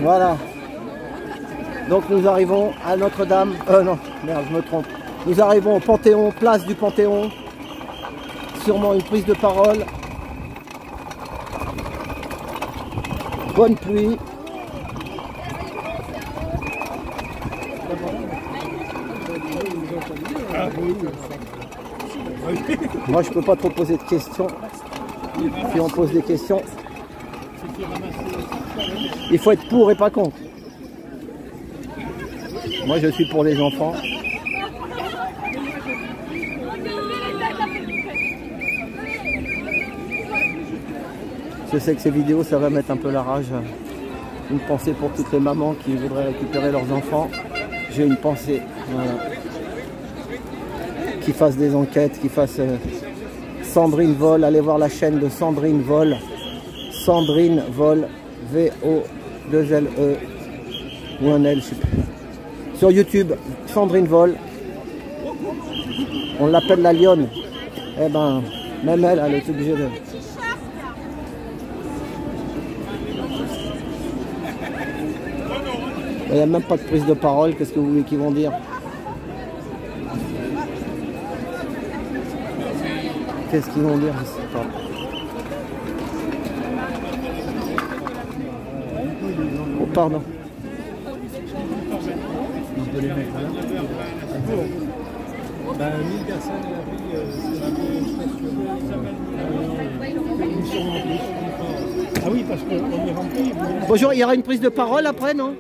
Voilà. Donc nous arrivons à Notre-Dame. Non, merde, je me trompe. Nous arrivons au Panthéon, place du Panthéon. Sûrement une prise de parole. Bonne pluie. Moi je peux pas trop poser de questions. Si on pose des questions, il faut être pour et pas contre. Moi je suis pour les enfants. Je sais que ces vidéos ça va mettre un peu la rage. Une pensée pour toutes les mamans qui voudraient récupérer leurs enfants. J'ai une pensée. Voilà. Qui fassent des enquêtes, qui fassent Sandrine Vol. Allez voir la chaîne de Sandrine Vol. Sandrine Vol. V-O-2-L-E. Ou un L, je sais plus. Sur YouTube, Sandrine Vol. On l'appelle la lionne. Eh ben, même elle est obligée de... Il n'y a même pas de prise de parole, qu'est-ce que vous voulez qu'ils vont dire? Qu'est-ce qu'ils vont dire? Je sais pas. Oh, pardon. Ben, 1000 personnes ah oui, parce qu'on est rempli. Bonjour, il y aura une prise de parole après, non?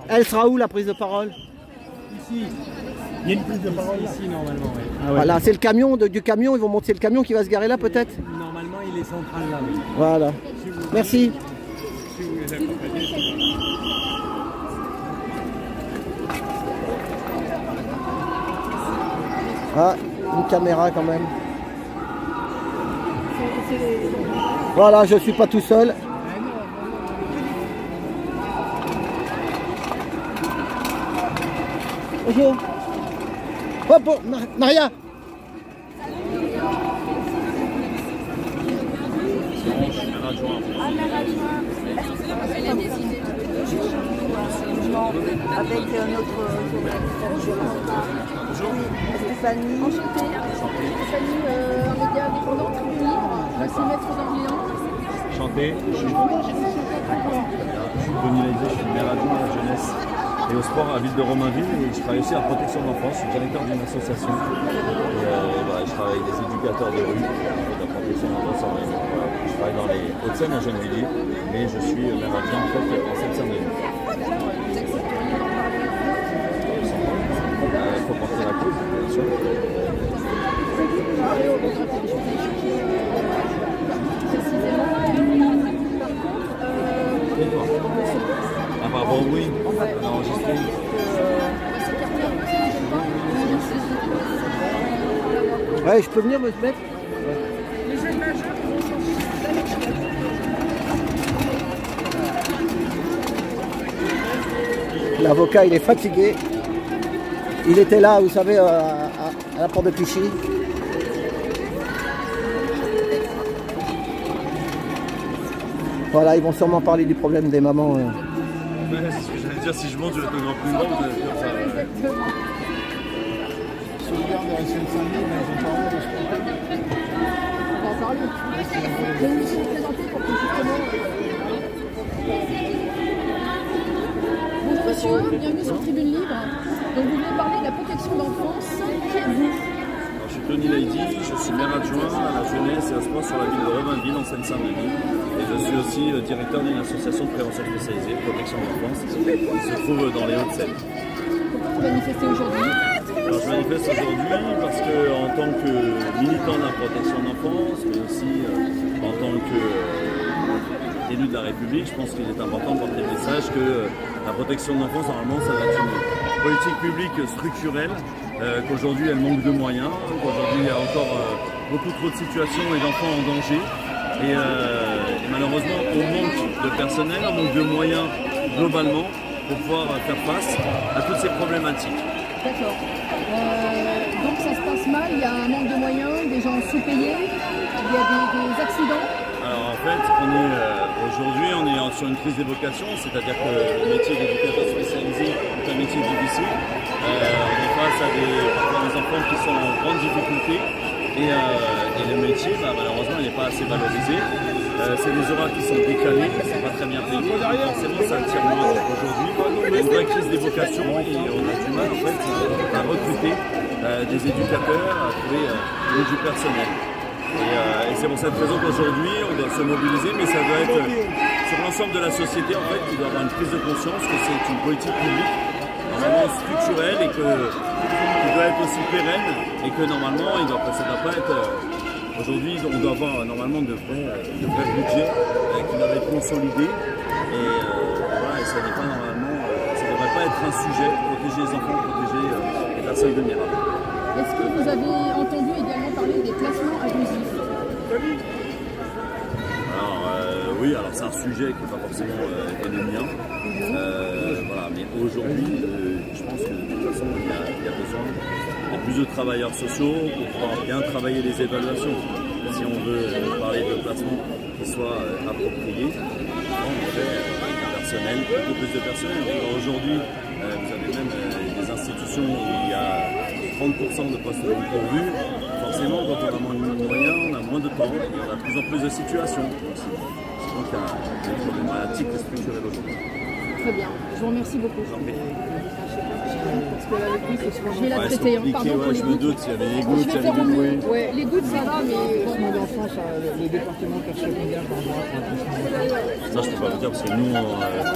Elle sera où la prise de parole? Ici. Il y a une prise de parole ici normalement. Oui. Ah ouais. Voilà, c'est le camion du camion, ils vont monter le camion qui va se garer là peut-être? Normalement, il est central là, oui. Voilà. Merci. Si vous les accompagnez. Ah, une caméra quand même. Voilà, je suis pas tout seul. Bonjour. Oh, bon, Maria. Avec notre Stéphanie. Enchantée. Stéphanie, un média indépendant, Tribune Libre, je suis maître d'Orléans. Enchanté, je suis Tony Laizé, je suis maire adjoint à la jeunesse et au sport à la ville de Romainville et je travaille aussi à la protection de l'enfance, je suis directeur d'une association et voilà, je travaille avec des éducateurs de rue, de la protection de l'enfance en ligne. Voilà, je travaille dans les Hauts-de-Seine à Gennevilliers, mais je suis maire adjoint en fait en Seine-Saint-Denis. Il faut porter la cause, bien sûr. Ah bah bon oui, on a enregistré. Ouais, je peux venir me mettre. L'avocat il est fatigué. Il était là, vous savez, à la porte de Clichy. Voilà, ils vont sûrement parler du problème des mamans. Ouais, c'est ce que j'allais dire, si je monte, je vais être encore plus grand, vous allez faire ça. Sauvegarde de la Seine-Saint-Denis, mais ils ont parlé de ce problème. On va en parler. Je vais vous présenter pour que justement... Bonjour monsieur, bienvenue sur Tribune Libre. Donc vous venez parler de la protection d'enfance. Qui êtes-vous? Je suis Tony Laizé, je suis maire adjoint à la jeunesse et au sport sur la ville de Romainville en Seine-Saint-Denis. Et je suis aussi directeur d'une association de prévention spécialisée, protection de l'enfance, qui se trouve dans les Hauts-de-Seine. Pourquoi vous manifestez aujourd'hui? Alors je manifeste aujourd'hui parce qu'en tant que militant de la protection de l'enfance, mais aussi en tant qu'élu de la République, je pense qu'il est important de porter le message que la protection de l'enfance, normalement, ça va être une politique publique structurelle, qu'aujourd'hui elle manque de moyens, qu'aujourd'hui il y a encore beaucoup trop de situations et d'enfants en danger. Et malheureusement, on manque de personnel, on manque de moyens globalement pour pouvoir faire face à toutes ces problématiques. D'accord. Donc ça se passe mal, il y a un manque de moyens, des gens sous-payés, il y a des accidents. Alors en fait, aujourd'hui, on est sur une crise des vocations, c'est-à-dire que le métier d'éducateur spécialisé est un métier difficile. On est face à des enfants qui sont en grande difficulté et le métier, malheureusement, il n'est pas assez valorisé. C'est des horaires qui sont décalés, c'est pas très bien payé. Forcément, ça attire moins. Aujourd'hui, il y a une vraie crise des vocations et on a du mal en fait à recruter des éducateurs, à trouver du personnel. Et c'est pour cette raison qu'aujourd'hui, on doit se mobiliser, mais ça doit être sur l'ensemble de la société en fait, qui doit avoir une prise de conscience que c'est une politique publique normalement structurelle et qui doit être aussi pérenne et que normalement, ça ne doit pas être. Aujourd'hui, on doit avoir normalement de vrais budgets qui doivent être consolidés et voilà, et ça n'est pas normalement, ça ne devrait pas être un sujet, protéger les enfants, protéger les personnes vulnérables. Est-ce que vous avez entendu également parler des placements abusifs? Alors oui, alors c'est un sujet qui n'est pas forcément le mien, voilà, mais aujourd'hui, je pense que de toute façon, il y a besoin de plus de travailleurs sociaux pour pouvoir bien travailler les évaluations. Si on veut parler de placement qui soit approprié, on fait du personnel, beaucoup plus de personnel. Aujourd'hui, vous avez même des institutions où il y a 30% de postes non pourvus. Forcément, quand on a moins de moyens, on a moins de temps et on a de plus en plus de situations. C'est donc une problématique structurelle aujourd'hui. Très bien, je vous remercie beaucoup. Parce que là, les gouttes, je vais la traiter. Pardon pour les je me doute, s'il y avait les gouttes, il y avait du bruit. Ouais, les gouttes, ça va, mais. Le département perçoit combien par mois pour un placement d'enfant? Ça, je ne peux pas vous dire parce que nous, Moi,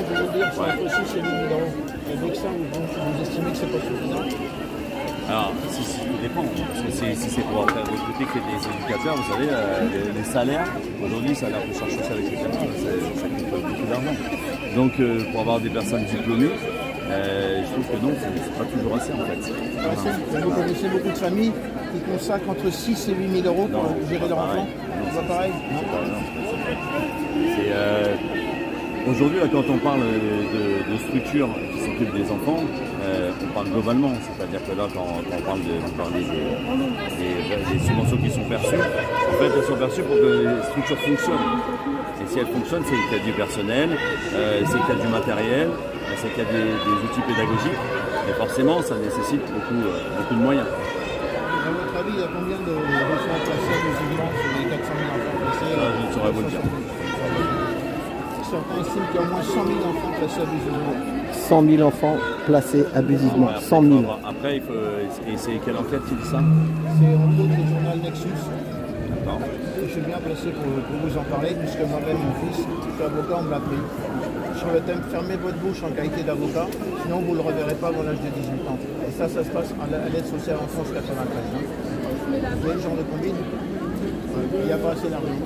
je veux dire, c'est entre 6 et 8 000 euros. Avec ça, vous estimez que c'est pas suffisant? Alors, si, tout dépend. Parce que si c'est pour recruter que des éducateurs, vous savez, les salaires, aujourd'hui, ça a l'air de chercher ça avec les caméras, ça coûte beaucoup d'argent. Donc, pour avoir des personnes diplômées, je trouve que non, c'est pas toujours assez en fait. Vous connaissez beaucoup de familles qui consacrent entre 6 et 8 000 euros pour gérer leur enfant? C'est pas pareil? Aujourd'hui, quand on parle de structures qui s'occupent des enfants, on parle globalement. C'est-à-dire que là, quand on parle des subventions qui sont perçues, en fait, elles sont perçues pour que les structures fonctionnent. Et si elles fonctionnent, c'est qu'il y a du personnel, c'est qu'il y a du matériel, c'est qu'il y a des outils pédagogiques. Et forcément, ça nécessite beaucoup de moyens. À votre avis, il y a combien d'enfants placés abusivement sur les 400 000 enfants placés? Je ne saurais vous le dire. Certains estiment qu'il y a au moins 100 000 enfants placés abusivement. 100 000 enfants placés abusivement. 100 000. Après, il faut. Et c'est quelle enquête qui dit ça? C'est en gros le journal Nexus. D'accord. Je suis bien placé pour vous en parler, puisque moi-même, mon fils, je suis avocat, on me l'a pris. Sur le thème fermez votre bouche en qualité d'avocat, sinon vous ne le reverrez pas avant l'âge de 18 ans. Et ça se passe à l'aide sociale en France 93. Vous voyez le genre de combine? Il n'y a pas assez d'argent. Je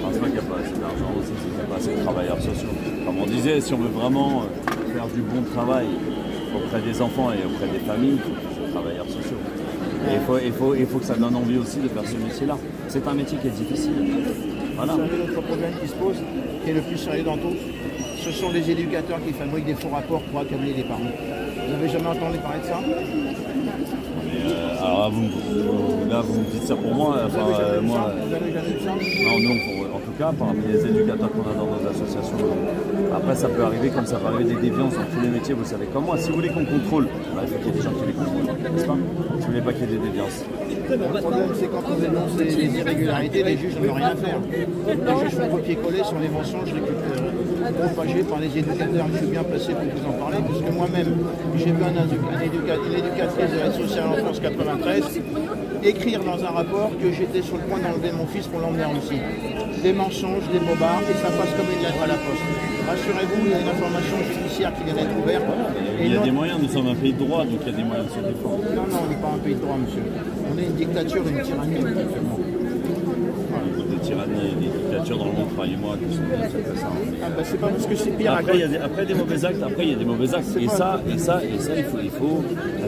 pense pas qu'il n'y a pas assez d'argent aussi, c'est qu'il n'y a pas assez de travailleurs sociaux. Comme on disait, si on veut vraiment faire du bon travail auprès des enfants et auprès des familles, il faut des travailleurs sociaux. Et il faut que ça donne envie aussi de faire ce métier-là. C'est un métier qui est difficile. Voilà. Vous savez l'autre problème qui se pose, qui est le plus sérieux dans tous, ce sont les éducateurs qui fabriquent des faux rapports pour accabler les parents. Vous n'avez jamais entendu parler de ça? Alors là, vous me dites ça pour moi. Enfin, moi, vous avez jamais vu ça? non, en tout cas, parmi les éducateurs qu'on a dans nos associations. Après, ça peut arriver comme ça peut arriver des déviances dans tous les métiers, vous savez comme moi. Si vous voulez qu'on contrôle, il faut qu'il y ait des gens qui les contrôlent, n'est-ce pas? Si vous voulez pas qu'il y ait des déviances. Le problème, c'est quand on dénonce les irrégularités, les juges n'ont rien à faire. Les juges font copier-coller sur les mensonges propagés par les éducateurs. Je suis bien placé pour vous en parler, puisque moi-même, j'ai vu une éducatrice de l'aide sociale en France 93 écrire dans un rapport que j'étais sur le point d'enlever mon fils pour l'emmener en Russie. Des mensonges, des bobards, et ça passe comme une lettre à la poste. Rassurez-vous, il y a une information judiciaire qui vient d'être ouverte. Il y a des moyens, nous sommes un pays de droit, donc il y a des moyens de se défendre. Non, on n'est pas un pays de droit, monsieur. On est une dictature, une tyrannie, actuellement. Des tyrannies et des dictatures dans le monde, croyez-moi, que c'est pas parce que c'est pire. Après, il y a des mauvais actes. Après, il y a des mauvais actes. Et ça, il faut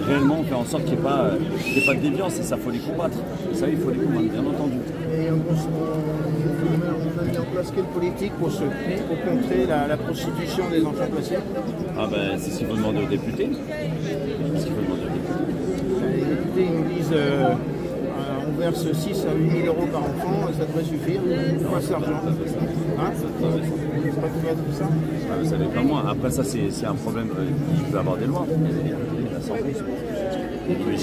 réellement faire en sorte qu'il n'y ait pas de déviance. Et ça, il faut les combattre. Et ça, il faut les combattre, bien entendu. Et on a mis en place quelle politique pour contrer la prostitution des enfants placés? Ah ben, c'est ce qu'il faut demander aux députés. Les députés, ils nous disent on verse 6 à 8 000 € par enfant, ça devrait suffire. Pourquoi cet argent hein? C'est pas tout bête tout ça. Vous savez pas moi. Après ça c'est un problème. Il peut y avoir des lois. La santé,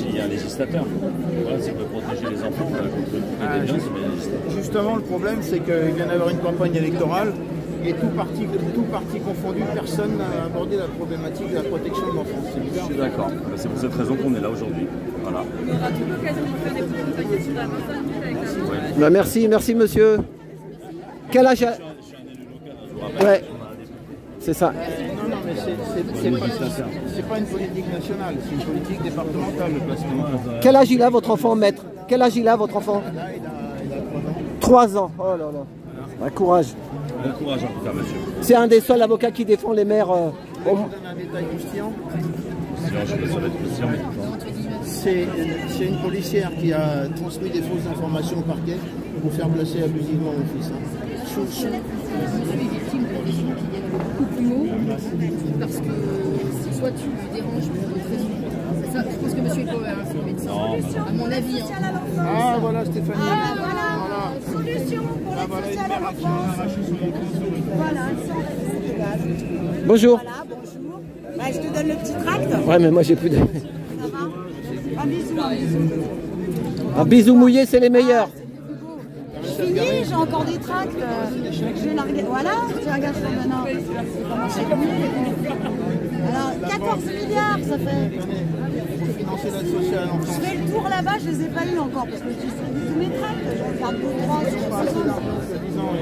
il y a un législateur. Voilà, s'il veut protéger les enfants contre des biens, c'est le législateur. Justement, le problème, c'est qu'il vient d'avoir une campagne électorale et tout parti confondu, personne n'a abordé la problématique de la protection de l'enfance. C'est bizarre. Je suis d'accord. C'est pour cette raison qu'on est là aujourd'hui. Voilà. On aura toute l'occasion de faire des petites paquets sur la 25 minutes avec la Bah, merci monsieur. Quel âge a... Ouais, c'est ça. Non, mais c'est pas une politique nationale, c'est une politique départementale, le placement. Quel âge il a votre enfant, maître? Quel âge il a votre enfant? Là, il a 3 ans. 3 ans. Oh là là. Bah, courage. Bon courage en tout cas, monsieur. C'est un des seuls avocats qui défend les mères. Je vous donne un détail croustillant. C'est une policière qui a transmis des fausses informations au parquet pour faire placer abusivement mon fils. Je suis victime de pressions qui viennent beaucoup plus haut parce que soit tu déranges pour d'autres raisons. C'est ça, je pense que monsieur est pas un médecin, à mon avis. Hein. Ah voilà Stéphanie. Ah voilà, solution pour l'aide sociale à l'enfance. Voilà, Bonjour. voilà, bonjour. Bah, je te donne le petit tract. Ouais, mais moi j'ai plus de... Ça va? Un bisou, un bisou. Un bisou mouillé, c'est les meilleurs. Fini, j'ai encore des tracts. Je vais larguer. Voilà, tu regardes ça maintenant. Comment c'est cool. Alors, 14 milliards, ça fait. Financer l'aide sociale à l'enfance. Je fais le tour là-bas, je les ai pas eu encore parce que je distribue tous mes tracts. Je regarde 2-3 sur 60.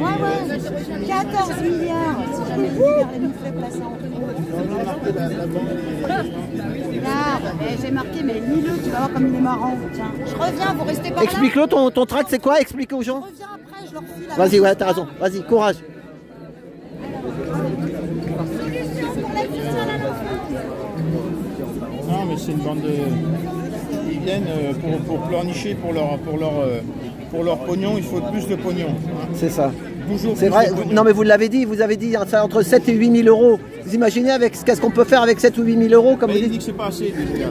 Ouais, 14 milliards. Si jamais je vais les nous fait placer en là, j'ai marqué, mais lis-le, tu vas voir comme il est marrant. Tiens, je reviens, vous restez pas là. Explique-le, ton tract, c'est quoi? Explique aux gens. Je reviens après, je leur file. Vas-y, ouais, t'as raison. Vas-y, courage. Non, mais c'est une bande de... Ils viennent pour pleurnicher pour leur pognon, il faut plus de pognon. Hein. C'est ça. Toujours C'est plus vrai. de pognon. Non, mais vous l'avez dit, vous avez dit ça, entre 7 et 8 000 euros. Vous imaginez avec qu'est-ce qu'on peut faire avec 7 ou 8 000 euros, comme Mais vous il dit dites? que c'est pas assez, lui, ce gars.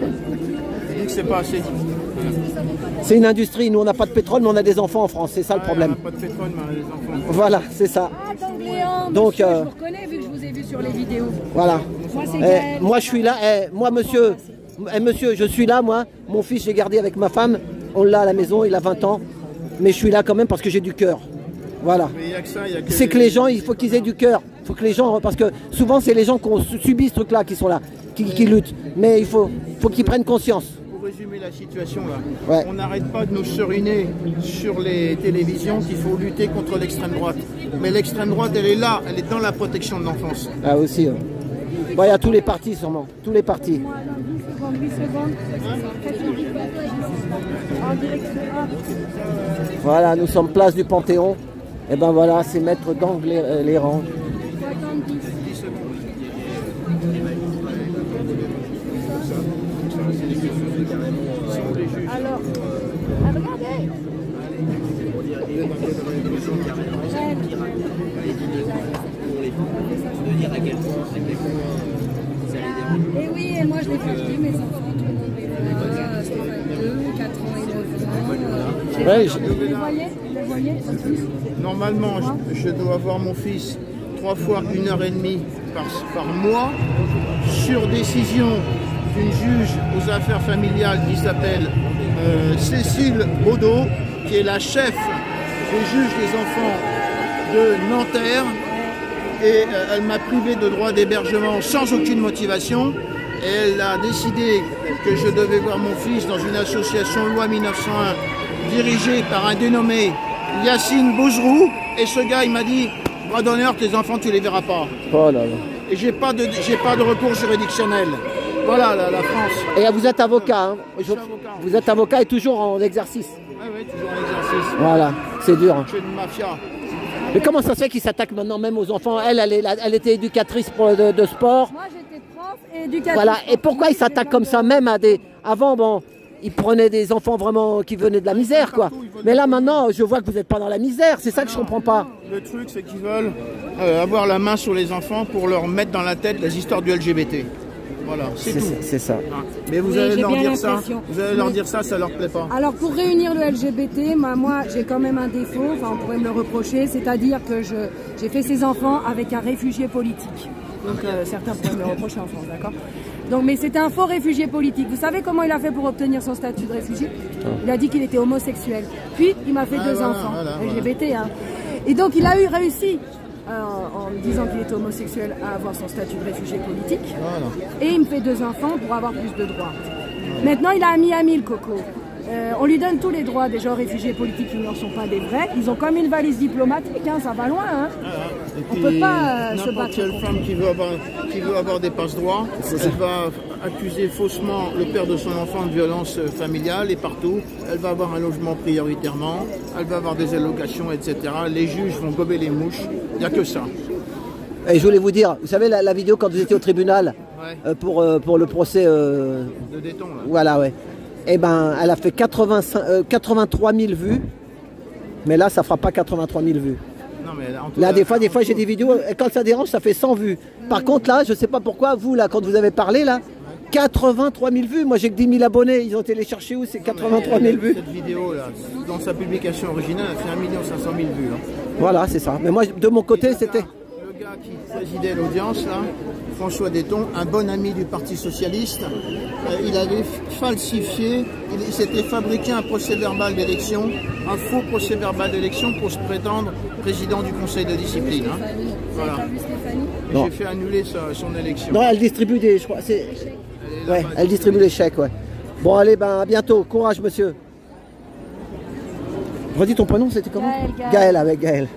Il dit que c'est pas assez. C'est une industrie. Nous, on n'a pas de pétrole, mais on a des enfants en France. C'est ça le problème. On n'a pas de pétrole, mais on a des enfants. Voilà, c'est ça. Ah, d'Angléan, Donc, monsieur, je vous reconnais vu que je vous ai vu sur les vidéos. Voilà. Moi, c'est Gaël. Moi, je suis là. Moi, monsieur, monsieur, je suis là, moi. Mon fils, j'ai gardé avec ma femme. On l'a à la maison, il a 20 ans. Mais je suis là quand même parce que j'ai du cœur. Voilà. Mais il y a que ça, il y a que C'est que les gens, il faut qu'ils aient du cœur. Il faut que les gens, parce que souvent, c'est les gens qui ont subi ce truc-là qui sont là, qui luttent. Mais il faut qu'ils prennent conscience. Pour résumer la situation là, Ouais. on n'arrête pas de nous seriner sur les télévisions qu'il faut lutter contre l'extrême droite. Mais l'extrême droite, elle est là, elle est dans la protection de l'enfance. Ah aussi. Bon, il y a tous les partis sûrement. Tous les partis. Voilà, nous sommes place du Panthéon. Et ben voilà, c'est maître d'Angles-les-Rangs. Alors, regardez. Et oui, et moi je l'ai fait acheter mes enfants, tout le monde les voit, 2, 4 ans et 9 ans. Ouais, Vous les voyez, Normalement, je dois avoir mon fils 3 fois 1h30 par mois, sur décision d'une juge aux affaires familiales qui s'appelle Cécile Baudot, qui est la chef des juges des enfants de Nanterre. Et elle m'a privé de droit d'hébergement sans aucune motivation. Et elle a décidé que je devais voir mon fils dans une association loi 1901 dirigée par un dénommé Yacine Bouzrou. Et ce gars, il m'a dit, bras d'honneur, tes enfants, tu les verras pas. oh là là. Et j'ai pas de recours juridictionnel. Voilà la France. Et vous êtes avocat, hein. Je suis avocat. Vous êtes avocat et toujours en exercice. Oui, toujours en exercice. Voilà, c'est dur. Hein. Je suis une mafia. Mais comment ça se fait qu'ils s'attaquent maintenant même aux enfants? Elle était éducatrice de sport. Moi j'étais prof et éducatrice. Voilà. Et pourquoi ils s'attaquent comme ça même à des... Avant, bon, ils prenaient des enfants vraiment qui venaient de la misère, quoi. Mais là maintenant, je vois que vous n'êtes pas dans la misère. C'est ça que je comprends pas. Le truc, c'est qu'ils veulent avoir la main sur les enfants pour leur mettre dans la tête les histoires du LGBT. Voilà, c'est tout. C'est ça. Mais vous Oui, allez j'ai leur bien dire ça. l'impression. Vous allez leur dire ça leur plaît pas. Alors pour réunir le LGBT, moi j'ai quand même un défaut, enfin on pourrait me le reprocher, c'est-à-dire que j'ai fait ces enfants avec un réfugié politique. Donc certains pourraient me le reprocher en France, d'accord? Donc, mais c'était un faux réfugié politique. Vous savez comment il a fait pour obtenir son statut de réfugié? Il a dit qu'il était homosexuel. Puis il m'a fait deux enfants, LGBT. Hein. Et donc il a réussi, en me disant qu'il était homosexuel, à avoir son statut de réfugié politique. Voilà. Et il me fait deux enfants pour avoir plus de droits. Maintenant il a un Miami, le coco. On lui donne tous les droits des gens réfugiés politiques qui n'en sont pas des vrais. Ils ont comme une valise diplomatique, hein, ça va loin. Hein. On ne peut pas se battre. N'importe quelle femme qui veut avoir des passe-droits, elle va accuser faussement le père de son enfant de violence familiale et partout. Elle va avoir un logement prioritairement, elle va avoir des allocations, etc. Les juges vont gober les mouches. Il n'y a que ça. Et je voulais vous dire, vous savez la vidéo quand vous étiez au tribunal pour le procès De Déton, là. voilà, ouais. Eh ben, elle a fait 83 000 vues, mais là, ça fera pas 83 000 vues. Non, mais Là, des fois j'ai des vidéos, et quand ça dérange, ça fait 100 vues. Par contre, là, je sais pas pourquoi, vous, là, quand vous avez parlé, là, 83 000 vues. Moi, j'ai que 10 000 abonnés. Ils ont été les chercher où? C'est 83 000 vues. Cette vidéo, là, dans sa publication originale, a fait 1 500 000 vues. Hein. Voilà, c'est ça. Mais moi, de mon côté, c'était... Le gars qui présidait l'audience, là, François Déton, un bon ami du Parti Socialiste, il avait falsifié, il s'était fabriqué un procès-verbal d'élection, un faux procès-verbal d'élection pour se prétendre président du Conseil de discipline. Hein. Voilà. J'ai fait annuler son élection. Non, elle distribue des... Je crois, ouais, elle distribue les chèques, ouais. Bon, allez, ben, à bientôt. Courage, monsieur. Redis ton prénom, c'était comment? Gaël, avec Gaël.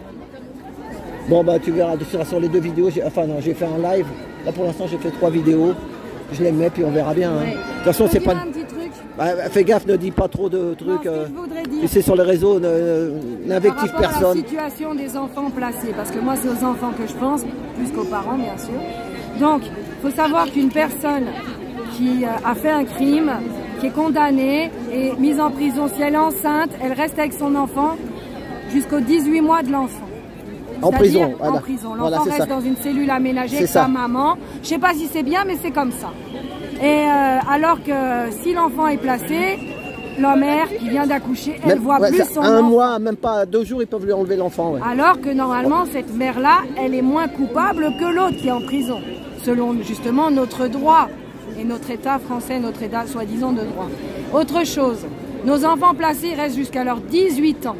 Bon, bah, tu verras sur les deux vidéos. Enfin, non, j'ai fait un live. Là, pour l'instant, j'ai fait 3 vidéos. Je les mets, puis on verra bien. Hein. De toute façon, c'est pas... un petit truc. Bah, fais gaffe, ne dis pas trop de trucs. Non, ce que je voudrais dire, Tu sais, sur les réseaux, n'invective par rapport à personne. la situation des enfants placés, parce que moi, c'est aux enfants que je pense, plus qu'aux parents, bien sûr. Donc, il faut savoir qu'une personne qui a fait un crime, qui est condamnée et mise en prison, si elle est enceinte, elle reste avec son enfant jusqu'aux 18 mois de l'enfant. En prison, voilà. En prison. L'enfant Voilà, reste dans une cellule aménagée avec ça. sa maman. Je ne sais pas si c'est bien, mais c'est comme ça. Et alors que si l'enfant est placé, la mère qui vient d'accoucher, elle voit plus son enfant. Un mois, même pas 2 jours, ils peuvent lui enlever l'enfant. Ouais. Alors que normalement, cette mère-là, elle est moins coupable que l'autre qui est en prison, selon justement notre droit et notre État français, notre État soi-disant de droit. Autre chose, nos enfants placés restent jusqu'à leurs 18 ans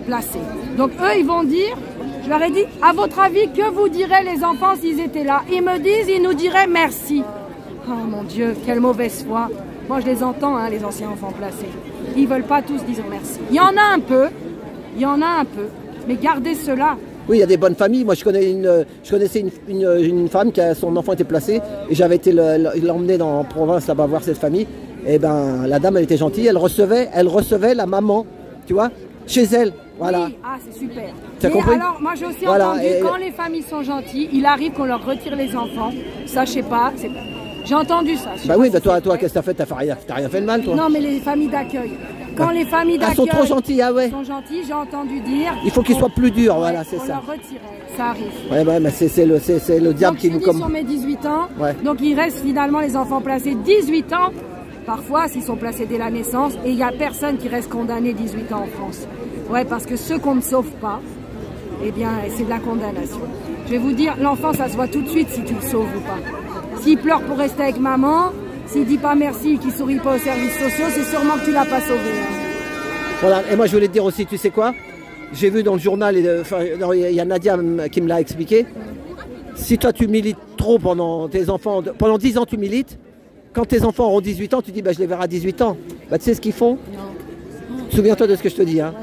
placés. Donc eux, ils vont dire, je leur ai dit, à votre avis, que vous diraient les enfants s'ils étaient là? Ils me disent, ils nous diraient merci. Oh mon Dieu, quelle mauvaise foi. Moi, je les entends, hein, les anciens enfants placés. Ils veulent pas tous dire merci. Il y en a un peu, mais gardez cela. Oui, il y a des bonnes familles. Moi, je connaissais une femme qui a son enfant était placé et j'avais été l'emmener en province là-bas voir cette famille. Et ben, la dame, elle était gentille. Elle recevait la maman, tu vois, chez elle. Voilà. Oui, ah, c'est super. T'as compris? Alors, moi, j'ai aussi entendu, quand les familles sont gentilles, il arrive qu'on leur retire les enfants. Ça, je sais pas. J'ai entendu ça. Bah oui, bah toi, qu'est-ce que t'as fait? T'as rien fait de mal, toi? Non, mais les familles d'accueil. Quand les familles d'accueil sont trop gentilles, ah ouais. sont gentilles, j'ai entendu dire. Il faut qu'ils soient plus durs, voilà, c'est ça. On leur retirait, ça arrive. Ouais, mais c'est le diable donc, qui nous comme. Sur mes 18 ans, donc il reste finalement les enfants placés 18 ans. Parfois, s'ils sont placés dès la naissance, et il n'y a personne qui reste condamné 18 ans en France. Ouais, parce que ceux qu'on ne sauve pas, eh bien, c'est de la condamnation. Je vais vous dire, l'enfant, ça se voit tout de suite si tu le sauves ou pas. S'il pleure pour rester avec maman, s'il dit pas merci, qu'il sourit pas aux services sociaux, c'est sûrement que tu l'as pas sauvé. Hein. Voilà, et moi je voulais te dire aussi, tu sais quoi? J'ai vu dans le journal, il y a Nadia qui me l'a expliqué. Si toi tu milites trop pendant tes enfants, pendant 10 ans tu milites, quand tes enfants auront 18 ans, tu dis bah, je les verrai à 18 ans. Bah, tu sais ce qu'ils font? Souviens-toi de ce que je te dis. Hein.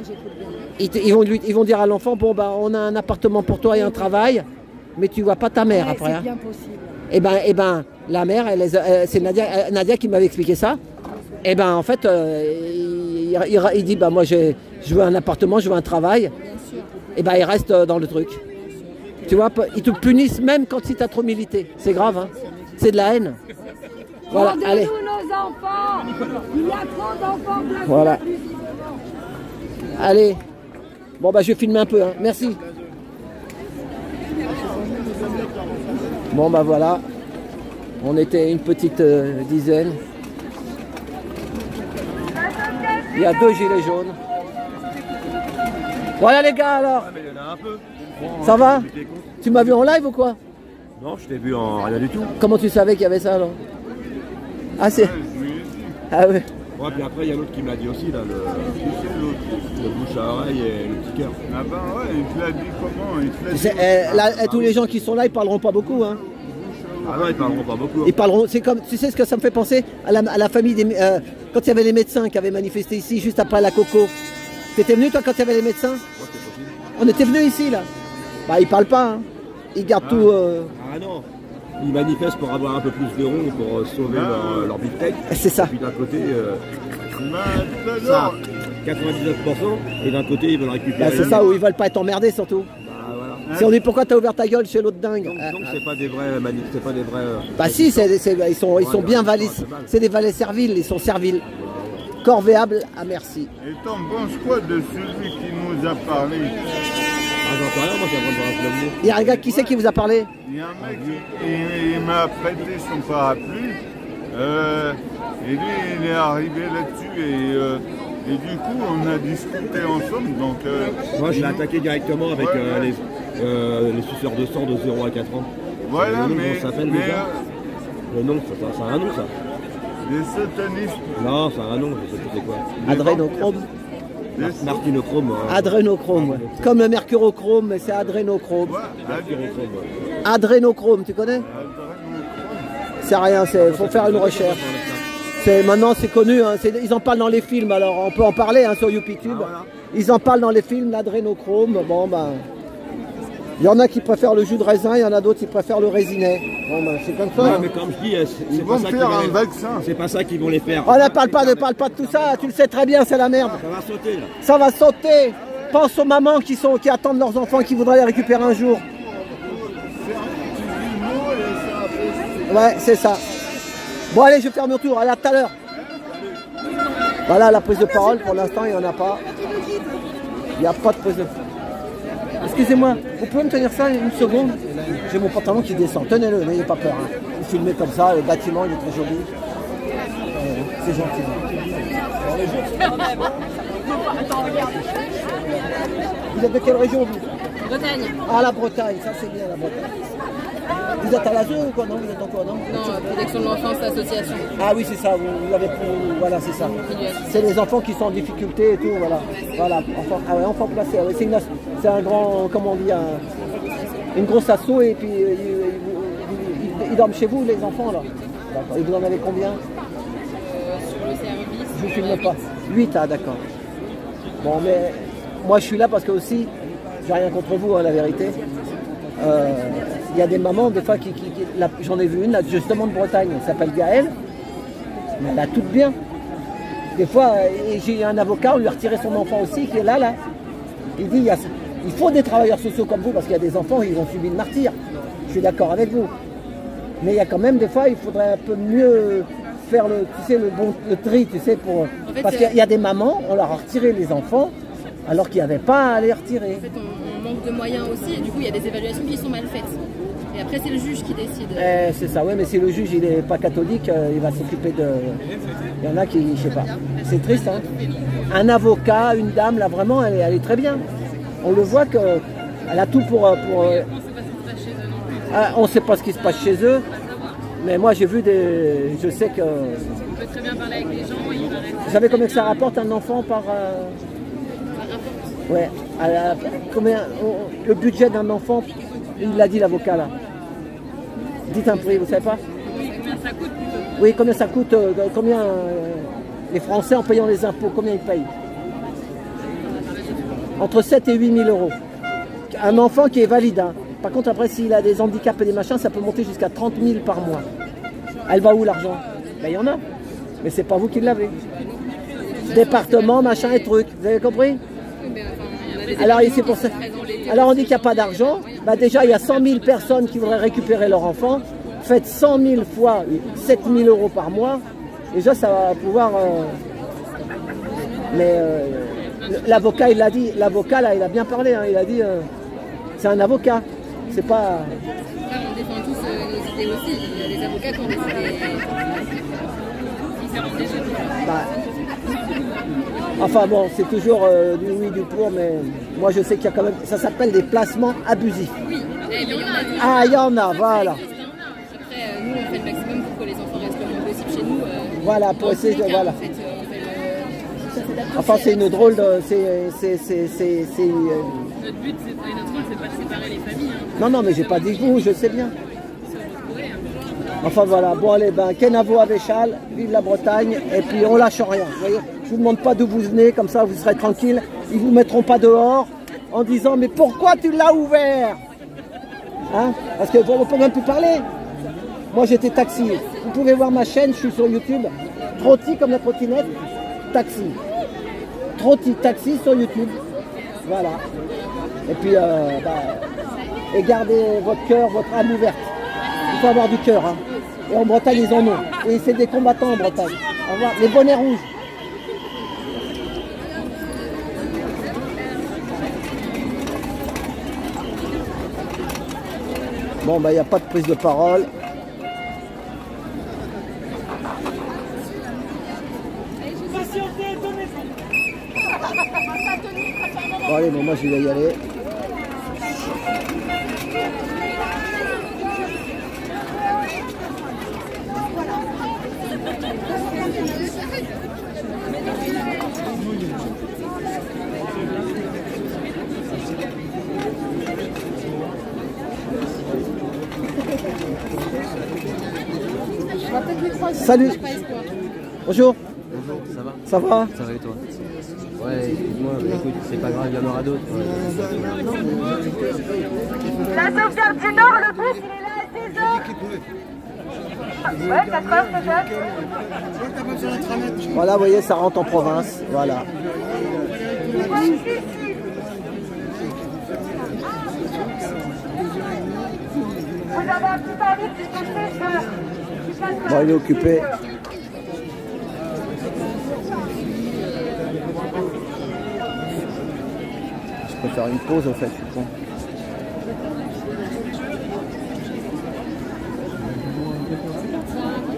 Ils vont dire à l'enfant, bon bah on a un appartement pour toi et un travail, mais tu vois pas ta mère après. C'est bien possible. Et ben, la mère, c'est Nadia qui m'avait expliqué ça. Et ben, en fait, il dit, bah moi, je veux un appartement, je veux un travail. Et ben, il reste dans le truc. Tu vois, ils te punissent même quand si t'as trop milité. C'est grave, hein. C'est de la haine. Voilà, allez. Nos enfants. Il y a trop d'enfants placés. Voilà. Allez. Bon, bah, je vais filmer un peu, hein. Merci. Bon, bah, voilà. On était une petite dizaine. Il y a 2 gilets jaunes. Voilà les gars alors. Ah, mais il y en a un peu. Ça va? Tu m'as vu en live ou quoi? Non, je t'ai vu en rien du tout. Comment tu savais qu'il y avait ça alors? Ah c'est... Ah oui. Ouais, puis après, il y a l'autre qui me l'a dit aussi, là, le bouche à oreille et le petit cœur. Ah ben ouais, il te l'a dit comment? Il te l'a Tu dit sais, là, tous les gens qui sont là, ils parleront pas beaucoup. Hein. Ah non, ils parleront pas beaucoup. Ils parleront. C'est comme, tu sais ce que ça me fait penser à la famille des, quand il y avait les médecins qui avaient manifesté ici juste après la Coco. T'étais venu toi quand il y avait les médecins? Ouais, c'est possible. On était venus ici là. Bah ils parlent pas. Hein. Ils gardent tout. Ah non. Ils manifestent pour avoir un peu plus de ronds pour sauver leur big tech. C'est ça. Et puis d'un côté, maintenant. ça, 99%, et d'un côté, ils veulent récupérer. Bah, c'est ça où ils veulent pas être emmerdés surtout. Bah, voilà. Si on dit pourquoi t'as ouvert ta gueule chez l'autre dingue. Donc c'est pas des vrais manifs, c'est pas des vrais. Bah si, ils sont bien valets. C'est des valets serviles, ils sont serviles. Corvéables à merci. Et t'en penses quoi de celui qui nous a parlé? Ah, j'en sais rien, moi, c'est vraiment un mot. Il y a un gars, qui c'est qui vous a parlé? Il y a un mec, il m'a prêté son parapluie. Et lui, il est arrivé là-dessus et du coup, on a discuté ensemble. Donc, Moi, je l'ai attaqué directement avec les suceurs de sang de 0 à 4 ans. Voilà, Le nom, mais, comment ça s'appelle mais déjà Le nom, ça a un nom, ça. les satanistes, Non, ça a un nom, je sais plus c'est quoi. Adrénochrome. Martinochrome. Adrénochrome, ouais. Comme le mercurochrome, mais c'est adrénochrome. Martinochrome, ouais. Adrénochrome, tu connais? C'est rien, il faut faire une recherche. Maintenant c'est connu, hein, ils en parlent dans les films, alors on peut en parler hein, sur YouTube. Ah, voilà. Ils en parlent dans les films, l'adrénochrome. Bon ben, il y en a qui préfèrent le jus de raisin, il y en a d'autres qui préfèrent le résinet. Bon ben, c'est comme ça. Ouais, Hein. mais comme je dis, ils c'est vont pas ça qui faire vont un les... vaccin. C'est pas ça qu'ils vont les faire. Oh là, parle pas de tout ça, tu le sais très bien, c'est la merde. Ça va sauter là. Ça va sauter. Pense aux mamans qui attendent leurs enfants, qui voudraient les récupérer un jour. Ouais, c'est ça. Bon allez, je vais faire mon tour, allez à tout à l'heure. Voilà la prise de parole, pour l'instant il n'y en a pas. Il n'y a pas de prise de parole. Excusez-moi, vous pouvez me tenir ça une seconde? J'ai mon pantalon qui descend, tenez-le, n'ayez pas peur. Hein. Vous filmez comme ça, le bâtiment il est très joli. C'est gentil. Vous êtes de quelle région vous? Bretagne. Ah la Bretagne, ça c'est bien la Bretagne. Vous êtes à l'ASE ou quoi? Non, vous êtes en quoi? Non, Protection de l'enfance, association. Ah oui, c'est ça, vous l'avez pris, voilà, c'est ça. C'est les enfants qui sont en difficulté et tout, voilà. Voilà, enfants, ah ouais, enfants placés, ouais, c'est un grand, comment on dit, une grosse asso et puis ils dorment chez vous, les enfants, là. D'accord. Et vous en avez combien? Sur le service. Je vous filme pas. 8, ah d'accord. Bon, mais moi je suis là parce que aussi, j'ai rien contre vous, hein, la vérité. Il y a des mamans, des fois, j'en ai vu une, là, justement de Bretagne, elle s'appelle Gaëlle, mais elle a tout bien. Des fois, j'ai un avocat, on lui a retiré son enfant aussi, qui est là. Il dit, il faut des travailleurs sociaux comme vous, parce qu'il y a des enfants, ils ont subi le martyr. Je suis d'accord avec vous. Mais il y a quand même des fois, il faudrait un peu mieux faire le tri, tu sais, pour... En fait, parce qu'il y a des mamans, on leur a retiré les enfants, alors qu'il n'y avait pas à les retirer. En fait, on manque de moyens aussi, et du coup, il y a des évaluations qui sont mal faites. Et après, c'est le juge qui décide. C'est ça, oui, mais si le juge il n'est pas catholique, il va s'occuper de... Il y en a qui, je sais pas. C'est triste, hein. Un avocat, une dame, là, vraiment, elle est très bien. On le voit qu'elle a tout pour on ne sait pas ce qui se passe chez eux, mais moi j'ai vu des... Je sais que... On peut très bien parler avec les gens, Vous savez combien que ça rapporte un enfant par... Ouais, combien... Le budget d'un enfant, il l'a dit l'avocat là. Dites un prix, vous savez pas? Combien ça coûte plutôt? Oui, combien ça coûte, combien les Français en payant les impôts, combien ils payent? Entre 7 et 8 000 euros. Un enfant qui est valide, hein. Par contre, après, s'il a des handicaps et des machins, ça peut monter jusqu'à 30 000 par mois. Elle va où l'argent? Ben, il y en a. Mais c'est pas vous qui l'avez. Département, machin et truc. Vous avez compris? Alors, c'est pour ça. Alors, on dit qu'il n'y a pas d'argent. Ben, déjà, il y a 100 000 personnes qui voudraient récupérer leur enfant. Faites 100 000 fois 7 000 euros par mois. Déjà, ça va pouvoir... Mais l'avocat, il l'a dit. L'avocat, là, il a bien parlé. Hein. Il a dit... c'est un avocat. C'est pas... Là, on défend tous décidé aussi. Les avocats qui ont décidé différents déjà. Enfin bon, c'est toujours du oui, du pour, mais moi je sais qu'il y a quand même, ça s'appelle des placements abusifs. Oui, mais il y en a. Ah, il y en a, voilà. Après, nous, on fait le maximum pour que les enfants restent le moins possible chez nous. Voilà, pour essayer de... Voilà. En fait, Enfin, c'est une drôle de... Notre but, notre rôle, c'est pas de séparer les familles. Hein. Non, non, mais j'ai pas dit vous, je sais bien. Enfin voilà, bon allez, ben Kenavo Avéchal, vive la Bretagne, et puis on lâche rien. Vous voyez, je vous demande pas d'où vous venez, comme ça vous serez tranquille. Ils vous mettront pas dehors en disant mais pourquoi tu l'as ouvert, hein? Parce que on peut même plus parler. Moi j'étais taxi. Vous pouvez voir ma chaîne, je suis sur YouTube. Trotti comme la trottinette, taxi. Trotti taxi sur YouTube. Voilà. Et puis et gardez votre cœur, votre âme ouverte. Il faut avoir du cœur, hein. Et en Bretagne, ils en ont. Et c'est des combattants en Bretagne. Au revoir. Les bonnets rouges. Bon, bah, il n'y a pas de prise de parole. Bon, allez, bon, moi, je vais y aller. Salut. Bonjour. Bonjour, ça va? Ça va? Ça va et toi? Ouais, moi, écoute, c'est pas grave, il y en aura d'autres. La sauvegarde du Nord, le bus, il est là à 16h. Ouais, 4h peut-être. Voilà, vous voyez, ça rentre en province. Voilà. Vous avez un petit tarif du côté de... Bon, il est occupé. Je peux faire une pause, en fait. Bon.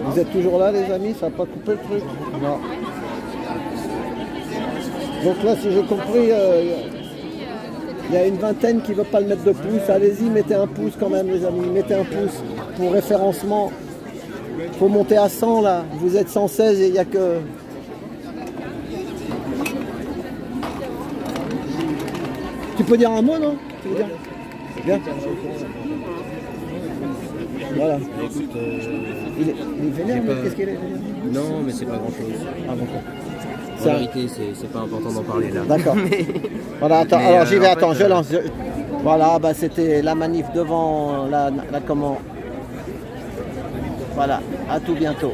Vous êtes toujours là, les amis? Ça n'a pas coupé le truc? Non. Donc là, si j'ai compris, il y a une vingtaine qui ne veut pas le mettre de pouce. Allez-y, mettez un pouce quand même, les amis. Mettez un pouce pour référencement. Il faut monter à 100 là. Vous êtes 116 et il n'y a que... Tu peux dire un mot, non? Tu veux dire? Bien. Voilà. Écoute, Il est vénère, mais qu'est-ce qu'il est vénère? non, mais c'est pas grand chose. Ah bon. En vérité, c'est pas important d'en parler là. D'accord. Voilà, attends, Mais, alors j'y vais, en attends, fait, je lance. Voilà, bah c'était la manif devant la comment. Voilà, à tout bientôt.